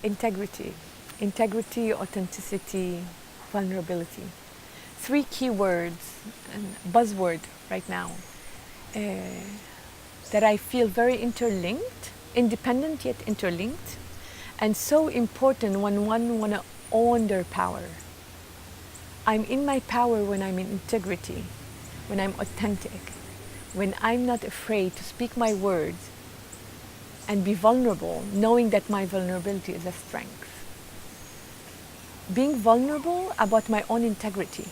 Integrity. Integrity, authenticity, vulnerability. Three key words and buzzword right now that I feel very interlinked, independent yet interlinked, and so important when one want to own their power. I'm in my power when I'm in integrity, when I'm authentic, when I'm not afraid to speak my words and be vulnerable, knowing that my vulnerability is a strength. Being vulnerable about my own integrity,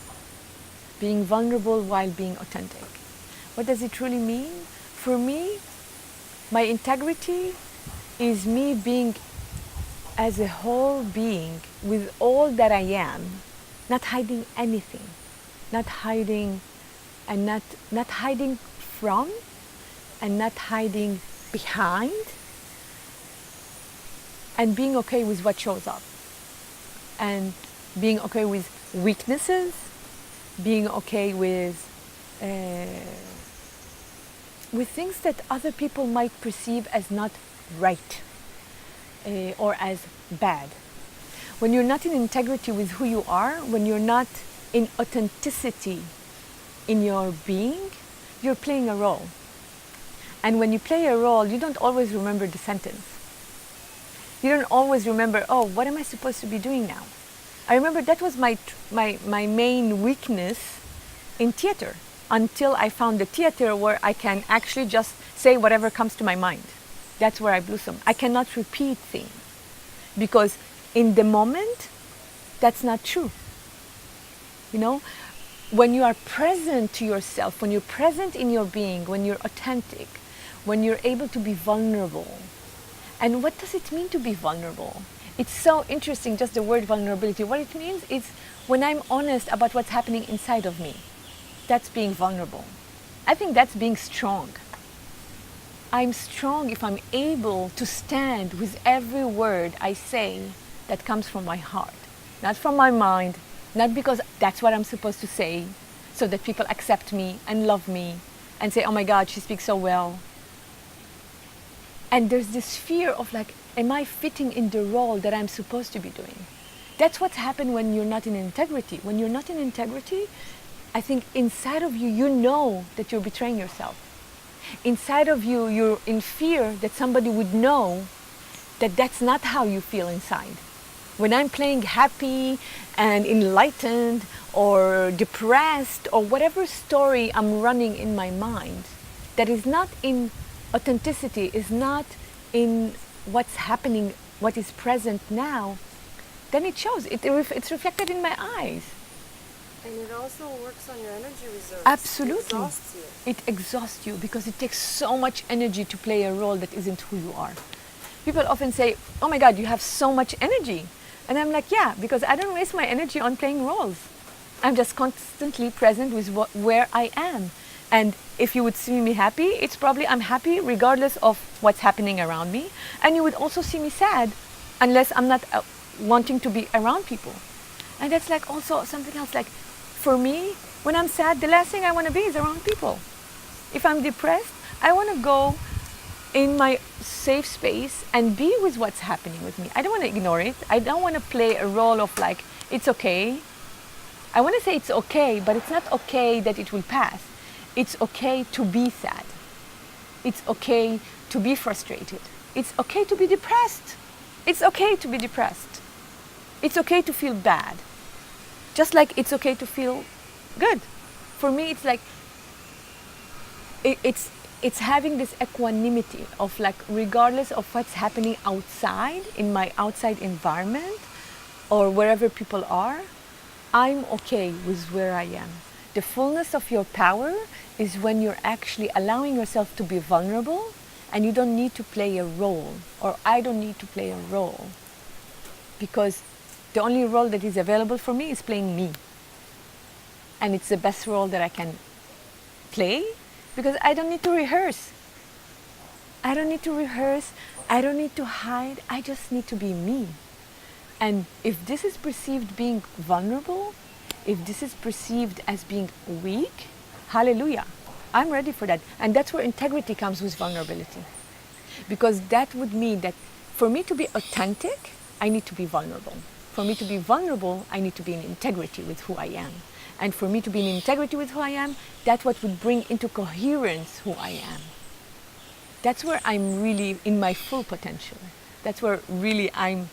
being vulnerable while being authentic. What does it really mean? For me, my integrity is me being as a whole being with all that I am, not hiding anything, not hiding and not hiding from and not hiding behind, and being okay with what shows up, and being okay with weaknesses, being okay with things that other people might perceive as not right or as bad. When you're not in integrity with who you are, when you're not in authenticity in your being, you're playing a role. And when you play a role, you don't always remember the sentence. You don't always remember, oh, what am I supposed to be doing now? I remember that was my main weakness in theater, until I found the theater where I can actually just say whatever comes to my mind. That's where I blossom. I cannot repeat things because in the moment, that's not true. You know, when you are present to yourself, when you're present in your being, when you're authentic, when you're able to be vulnerable. And what does it mean to be vulnerable? It's so interesting, just the word vulnerability. What it means is when I'm honest about what's happening inside of me. That's being vulnerable. I think that's being strong. I'm strong if I'm able to stand with every word I say that comes from my heart, not from my mind, not because that's what I'm supposed to say, so that people accept me and love me and say, oh my God, she speaks so well. And there's this fear of like, am I fitting in the role that I'm supposed to be doing? That's what's happened when you're not in integrity. When you're not in integrity, I think inside of you, you know that you're betraying yourself. Inside of you, you're in fear that somebody would know that that's not how you feel inside. When I'm playing happy and enlightened or depressed or whatever story I'm running in my mind, that is not in authenticity, is not in what's happening, what is present now, then it shows. It's reflected in my eyes. And it also works on your energy reserves. Absolutely. It exhausts you. It exhausts you because it takes so much energy to play a role that isn't who you are. People often say, oh my God, you have so much energy. And I'm like, yeah, because I don't waste my energy on playing roles. I'm just constantly present with where I am. And if you would see me happy, it's probably I'm happy regardless of what's happening around me. And you would also see me sad unless I'm not wanting to be around people. And that's like also something else. Like for me, when I'm sad, the last thing I want to be is around people. If I'm depressed, I want to go in my safe space and be with what's happening with me. I don't want to ignore it. I don't want to play a role of like, it's okay. I want to say it's okay, but it's not okay that it will pass. It's okay to be sad. It's okay to be frustrated. It's okay to be depressed. It's okay to be depressed. It's okay to feel bad. Just like it's okay to feel good. For me, it's like, it's having this equanimity of like, regardless of what's happening outside, in my outside environment, or wherever people are, I'm okay with where I am. The fullness of your power is when you're actually allowing yourself to be vulnerable and you don't need to play a role, or I don't need to play a role, because the only role that is available for me is playing me. And it's the best role that I can play because I don't need to rehearse. I don't need to rehearse. I don't need to hide. I just need to be me. And if this is perceived being vulnerable, if this is perceived as being weak, hallelujah, I'm ready for that. And that's where integrity comes with vulnerability. Because that would mean that for me to be authentic, I need to be vulnerable. For me to be vulnerable, I need to be in integrity with who I am. And for me to be in integrity with who I am, that's what would bring into coherence who I am. That's where I'm really in my full potential. That's where really I'm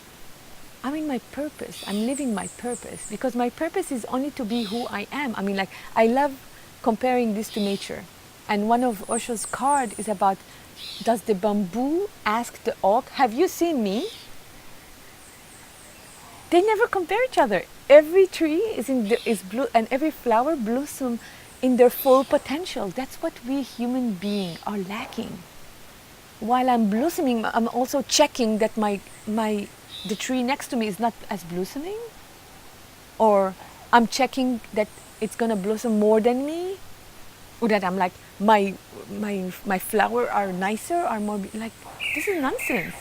in my purpose. I'm living my purpose, because my purpose is only to be who I am. I mean, like, I love comparing this to nature. And one of Osho's card is about, does the bamboo ask the oak, have you seen me? They never compare each other. Every tree is blue, and every flower blossom in their full potential. That's what we human beings are lacking. While I'm blossoming, I'm also checking that the tree next to me is not as blossoming, or I'm checking that it's gonna blossom more than me, or that I'm like my flower are nicer, are more like, this is nonsense.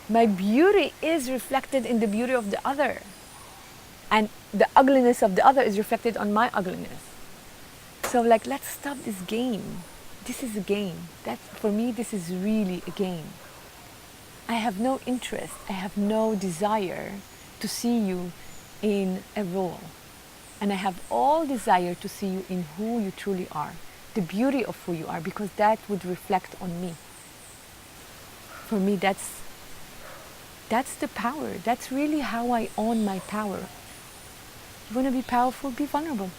My beauty is reflected in the beauty of the other, and the ugliness of the other is reflected on my ugliness. So, like, let's stop this game. This is a game. For me, this is really a game. I have no interest, I have no desire to see you in a role. And I have all desire to see you in who you truly are, the beauty of who you are, because that would reflect on me. For me, that's the power. That's really how I own my power. You want to be powerful? Be vulnerable.